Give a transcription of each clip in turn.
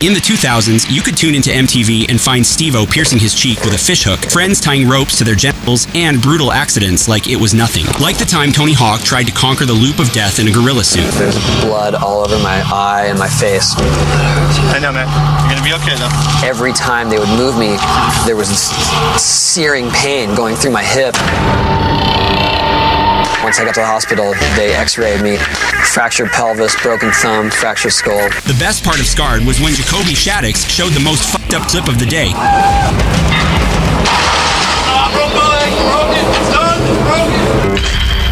In the 2000s, you could tune into MTV and find Steve-O piercing his cheek with a fishhook, friends tying ropes to their genitals, and brutal accidents like it was nothing. Like the time Tony Hawk tried to conquer the loop of death in a gorilla suit. There's blood all over my eye and my face. I know, man. You're gonna be okay, though. Every time they would move me, there was this searing pain going through my hip. Once I got to the hospital, they x-rayed me. Fractured pelvis, broken thumb, fractured skull. The best part of Scarred was when Jacoby Shaddix showed the most fucked up clip of the day.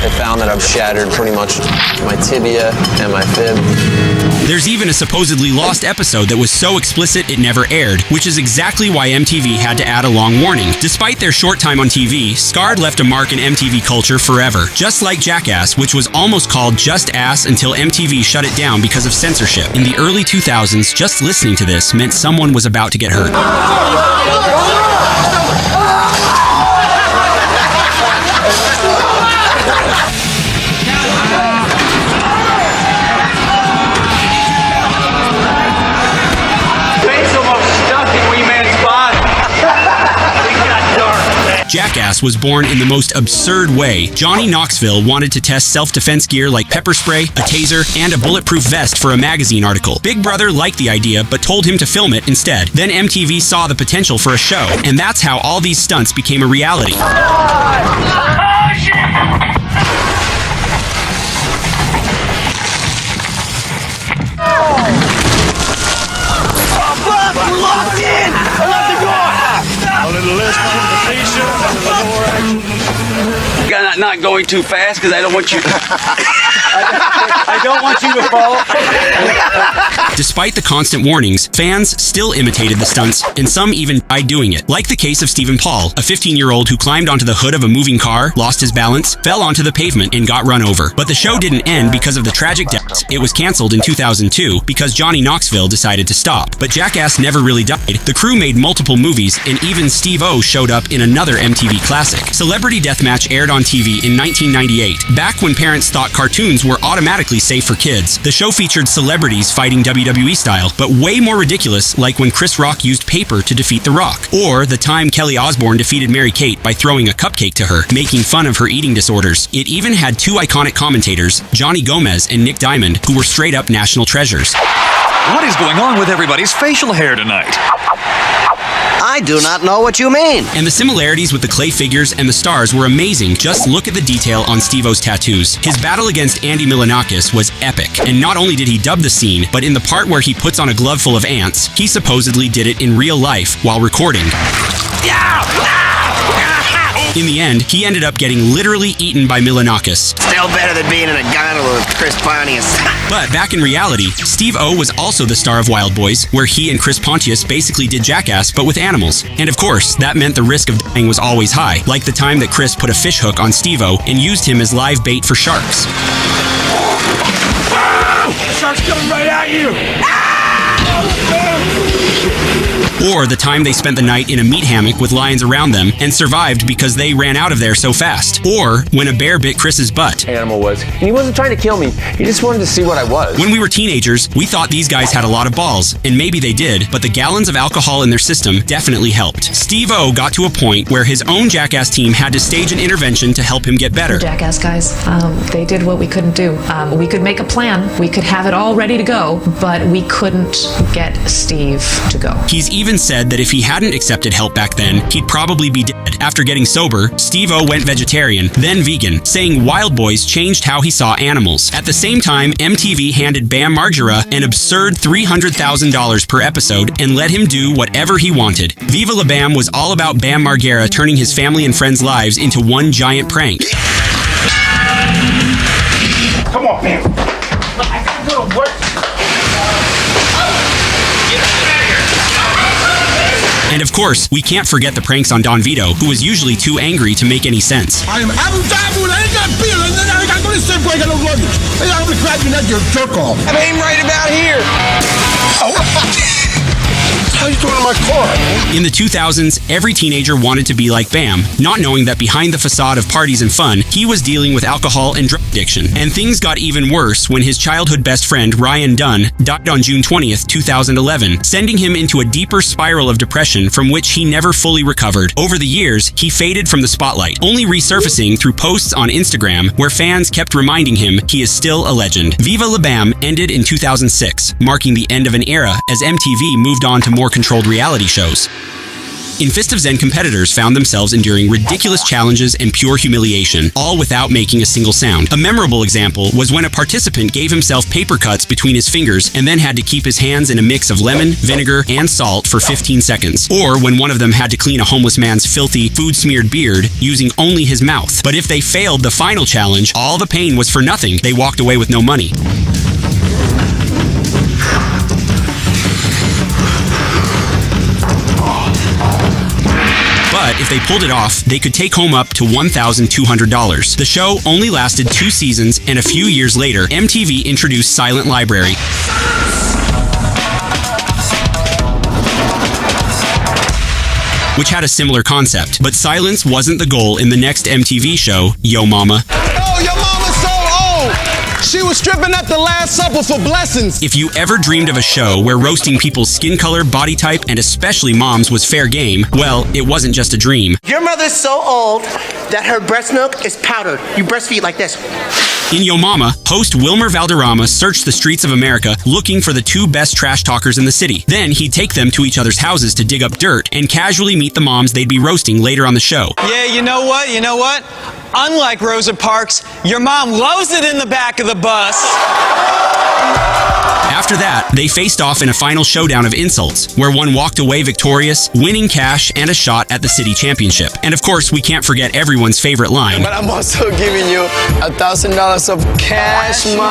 They found that I've shattered pretty much my tibia and my fib. There's even a supposedly lost episode that was so explicit it never aired, which is exactly why MTV had to add a long warning. Despite their short time on TV, Scarred left a mark in MTV culture forever. Just like Jackass, which was almost called Just Ass until MTV shut it down because of censorship. In the early 2000s, just listening to this meant someone was about to get hurt. Jackass was born in the most absurd way. Johnny Knoxville wanted to test self-defense gear like pepper spray, a taser, and a bulletproof vest for a magazine article. Big Brother liked the idea, but told him to film it instead. Then MTV saw the potential for a show, and that's how all these stunts became a reality. Not going too fast because I don't want you to I don't want you to fall. Despite the constant warnings, fans still imitated the stunts, and some even died doing it. Like the case of Stephen Paul, a 15-year-old who climbed onto the hood of a moving car, lost his balance, fell onto the pavement, and got run over. But the show didn't end because of the tragic deaths. It was canceled in 2002 because Johnny Knoxville decided to stop. But Jackass never really died. The crew made multiple movies, and even Steve-O showed up in another MTV classic. Celebrity Deathmatch aired on TV in 1998, back when parents thought cartoons were automatically safe for kids. The show featured celebrities fighting WWE style, but way more ridiculous, like when Chris Rock used paper to defeat The Rock, or the time Kelly Osbourne defeated Mary-Kate by throwing a cupcake to her, making fun of her eating disorders. It even had two iconic commentators, Johnny Gomez and Nick Diamond, who were straight-up national treasures. What is going on with everybody's facial hair tonight? I do not know what you mean. And the similarities with the clay figures and the stars were amazing. Just look at the detail on Steve-O's tattoos. His battle against Andy Milonakis was epic. And not only did he dub the scene, but in the part where he puts on a glove full of ants, he supposedly did it in real life while recording. In the end, he ended up getting literally eaten by Milonakis. Still better than being in a gondola with Chris Pontius. But back in reality, Steve-O was also the star of Wildboyz, where he and Chris Pontius basically did Jackass, but with animals. And of course, that meant the risk of dying was always high, like the time that Chris put a fish hook on Steve-O and used him as live bait for sharks. The shark's coming right at you! Or the time they spent the night in a meat hammock with lions around them and survived because they ran out of there so fast. Or when a bear bit Chris's butt. Animal was, and he wasn't trying to kill me, he just wanted to see what I was. When we were teenagers, we thought these guys had a lot of balls, and maybe they did, but the gallons of alcohol in their system definitely helped. Steve-O got to a point where his own Jackass team had to stage an intervention to help him get better. The Jackass guys, they did what we couldn't do. We could make a plan, we could have it all ready to go, but we couldn't get Steve to go. He's even said that if he hadn't accepted help back then, he'd probably be dead. After getting sober, Steve-O went vegetarian, then vegan, saying Wildboyz changed how he saw animals. At the same time, MTV handed Bam Margera an absurd $300,000 per episode and let him do whatever he wanted. Viva la Bam was all about Bam Margera turning his family and friends' lives into one giant prank. Come on, Bam. I gotta go to work. And of course, we can't forget the pranks on Don Vito, who was usually too angry to make any sense. I am Abu Dabu, and I ain't got beer, and then I got to go to the I got no luggage. And I'm gonna grab you neck, you jerk off. I'm aiming right about here. How you doing? my car. In the 2000s, every teenager wanted to be like Bam, not knowing that behind the facade of parties and fun, he was dealing with alcohol and drug addiction. And things got even worse when his childhood best friend, Ryan Dunn, died on June 20th, 2011, sending him into a deeper spiral of depression from which he never fully recovered. Over the years, he faded from the spotlight, only resurfacing through posts on Instagram where fans kept reminding him he is still a legend. Viva la Bam ended in 2006, marking the end of an era as MTV moved on to more controlled reality shows. In Fist of Zen, competitors found themselves enduring ridiculous challenges and pure humiliation, all without making a single sound. A memorable example was when a participant gave himself paper cuts between his fingers and then had to keep his hands in a mix of lemon, vinegar, and salt for 15 seconds. Or when one of them had to clean a homeless man's filthy, food-smeared beard using only his mouth. But if they failed the final challenge, all the pain was for nothing. They walked away with no money. But if they pulled it off, they could take home up to $1,200. The show only lasted 2 seasons, and a few years later, MTV introduced Silent Library, which had a similar concept. But silence wasn't the goal in the next MTV show, Yo Momma. Oh, your mama's so old. She was stripping at the Last Supper for blessings. If you ever dreamed of a show where roasting people's skin color, body type, and especially moms was fair game, well, it wasn't just a dream. Your mother's so old that her breast milk is powdered. You breastfeed like this. In Yo Momma, host Wilmer Valderrama searched the streets of America looking for the 2 best trash talkers in the city. Then he'd take them to each other's houses to dig up dirt and casually meet the moms they'd be roasting later on the show. Yeah, you know what? Unlike Rosa Parks, your mom loves it in the back of the bus. After that, they faced off in a final showdown of insults, where one walked away victorious, winning cash and a shot at the city championship. And of course, we can't forget everyone's favorite line. But I'm also giving you $1,000 of cash money.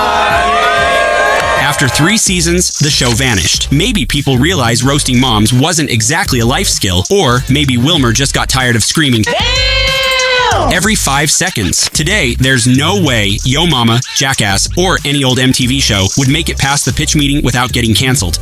After 3 seasons, the show vanished. Maybe people realized roasting moms wasn't exactly a life skill, or maybe Wilmer just got tired of screaming every 5 seconds. Today, there's no way Yo Momma, Jackass, or any old MTV show would make it past the pitch meeting without getting canceled.